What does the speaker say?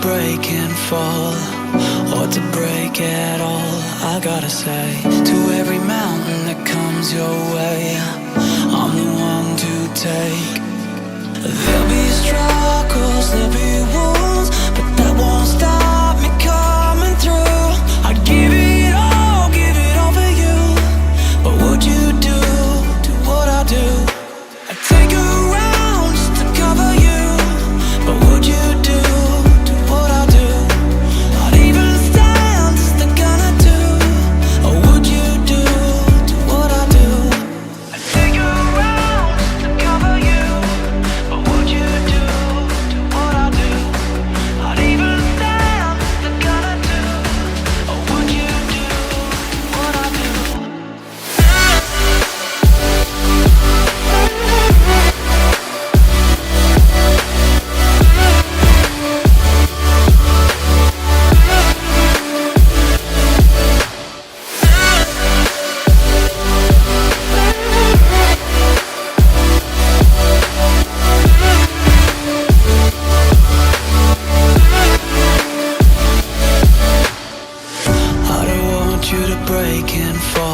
break and fall, or to break at all. I gotta say, to every mountain that comes your way, I'm the one to take. There'll be struggles, there'll be wounds, but that won't stop me coming through. I'd give it all for you. But would you do what I do? I'd take a round just to cover you. But would you do what I do? I'd even stand just to gonna do. Or would you do what I do? I'd take a round just to cover you. But would you do what I do? I'd even stand just to gonna do. Or would you do what I do? I don't want you to break and fall,